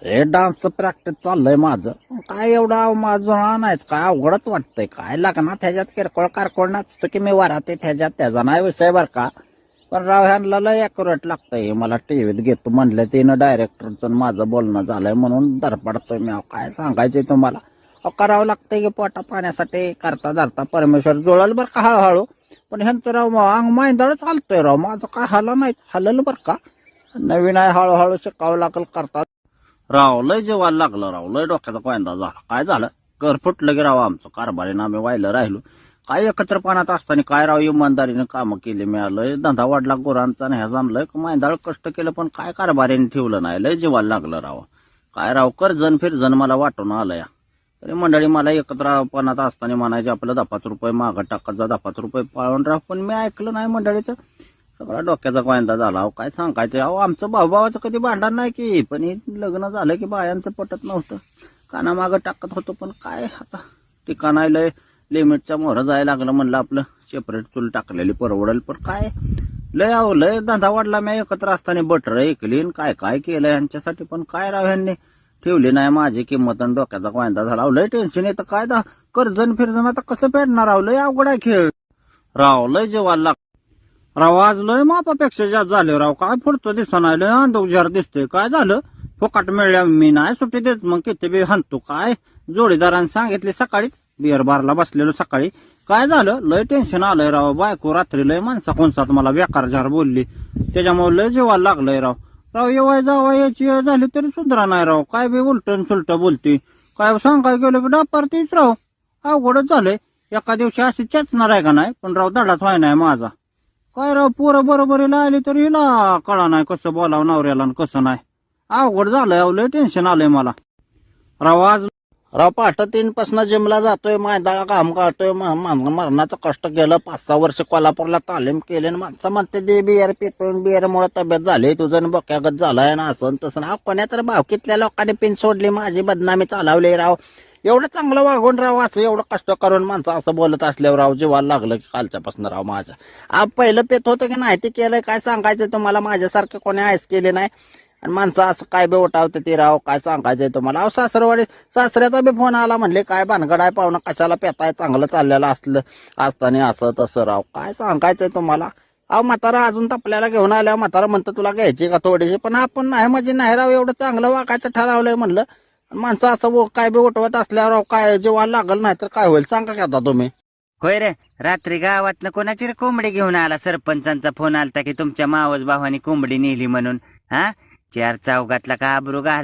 हे डान्सचं प्रॅक्टिस चाललंय माझं. काय एवढा माझं नाहीच, काय अवघडच वाटतंय. काय लागणार ह्याच्यात किरकोळ कारकोळ नाचतो की मी वरात ह्याच्यात, त्याचा नाही विषय बर का. पण राव ह्यांना लय अॅक्युरेट लागतंय. मला टीव्हीत घेतो म्हणलं तिनं डायरेक्टरचं माझं बोलणं झालंय म्हणून धडपडतोय मी. काय सांगायचंय तुम्हाला. करावं लागतंय की पोटा पाण्यासाठी. करता धरता परमेश्वर जुळल बर का हळूहळू. पण ह्यांचं राव अंग मांदळच हालतोय राव. माझं काय हाला नाही, हलल बर का. नवीन आहे, हळूहळू शिकावं लागल. करता राव लय जेवायला लागलं राव. लय डोक्याचा कोयंदा झाला. काय झालं, घर फुटलं की राव आमचं. कारभारीनं आम्ही व्हायला राहिलो. काय एकत्र पाण्यात असताना काय राव इमानदारीनं कामं केली. मिळालंय धंदा वाढला गुरांचा ह्या जमलंय. मांदळ कष्ट केलं पण काय कारभारीने ठेवलं नाही. लय जेवायला लागलं राव. काय राव कर्जन फिरजन मला वाटून आलं या. तरी मंडळी मला एकत्र पाण्यात असताना म्हणायचे आपलं 10-5 रुपये मागं टाकायचा, 10-5 रुपये पाळून राव. पण मी ऐकलं नाही मंडळीचं. सगळा डोक्याचा गोंधळ झाला. अहो काय सांगायचं. अहो आमचं भाऊभावाचं कधी भांडण नाही की, पण हे लग्न झालं की बायांचं पटत नव्हतं. कानामागं टाकत होतो. पण काय आता ठिकाण आहे, लय लिमिटच्या मोहर जायला लागलं. म्हणलं आपलं सेपरेट चूल टाकलेली परवडेल. पण काय लय अहो लय धंदा वाढला. मी एकत्र असताना बटर ऐकली काय काय केलं यांच्यासाठी. पण काय राव ह्यांनी ठेवली नाही माझी किंमत आणि डोक्याचा गोंधळ झाला. लय टेन्शन येतं. काय कर्जन फिरजन आता कसं फेडणार राव. लय अवघड आहे खेळ राव. लय जेवायला राव. आज लय मापापेक्षा जास्त झाले राव. काय पुढचं दिसत नाही. लय अंधुजार दिसतोय. काय झालं, फुकाट मिळल्या मी नाही सुट्टी देत. मग किती बी हाणतो. काय जोडीदारांनी सांगितले सकाळी, बिअर बारला बसलेलो सकाळी. काय झालं, लय टेन्शन आलंय राव. बायको रात्री लय माणसा कोणसात मला बेकार जार बोलली. त्याच्यामुळे लय जेवायला लागलंय राव. राव येवाय जावा याची वेळ झाली तरी सुधरा नाही राव. काय बी उलटन सुलट बोलती. काय सांगाय गेलो की डापारतीच राव. अवघडच झालंय. एका दिवशी अशी चेचणार आहे का नाही. पण राव धडाच व्हाय नाही माझा. काय राव पोरं बरोबरीला आली तरी हिला कळा नाही कसं बोलावं नवऱ्याला आणि कसं नाही. अवघड झालंय. लय टेन्शन आलंय मला राव. आज राव पहाटे 3 पासून जिमला जातोय. मैदाळा काम काढतोय. मरणाचं कष्ट केलं. 5-6 वर्ष कोल्हापूरला तालीम केली. माणसं म्हणते दे बिअर पितोय, बिअरमुळे तब्येत झाली तुझं बक्यागत झालाय ना असं तसं. हा कोण्या तर भावकीतल्या लोकांनी पिन सोडली. माझी बदनामी चालवली राव. एवढं चांगलं वागून राव असं एवढं कष्ट करून माणसं असं बोलत असल्यावर राव जीवाला लागलं की कालच्यापासून राव माझ्या. पहिलं पेत होतं की नाही ते केलंय. काय सांगायचं तुम्हाला. माझ्यासारखं कोणी आयस केले नाही. आणि माणसं असं काय बी उठावतं ते राव. काय सांगायचंय तुम्हाला. अहो सासरवाडी सासऱ्याचा बी फोन आला. म्हणले काय भानगड आहे पाहुणा कशाला पेताय, चांगलं चाललेलं असलं असताना असं तसं राव. काय सांगायचंय तुम्हाला. अहो म्हातारा अजून तपल्याला घेऊन आल्या. म्हातारा म्हणतं तुला घ्यायची का थोडीशी. पण आपण नाही म्हणजे नाही राव. एवढं चांगलं वागायचं ठरवलंय म्हणलं. माणसं असं काय बी उठवत असल्यावर काय जेव्हा लागल नाही तर काय होईल सांगा की आता तुम्ही. होय रे, रात्री गावातनं कोणाची रे कोंबडी घेऊन आला. सरपंचांचा फोन आलता की तुमच्या मावस भावानी कोंबडी नेली म्हणून. हा 4 चौघातला का आबरू घाल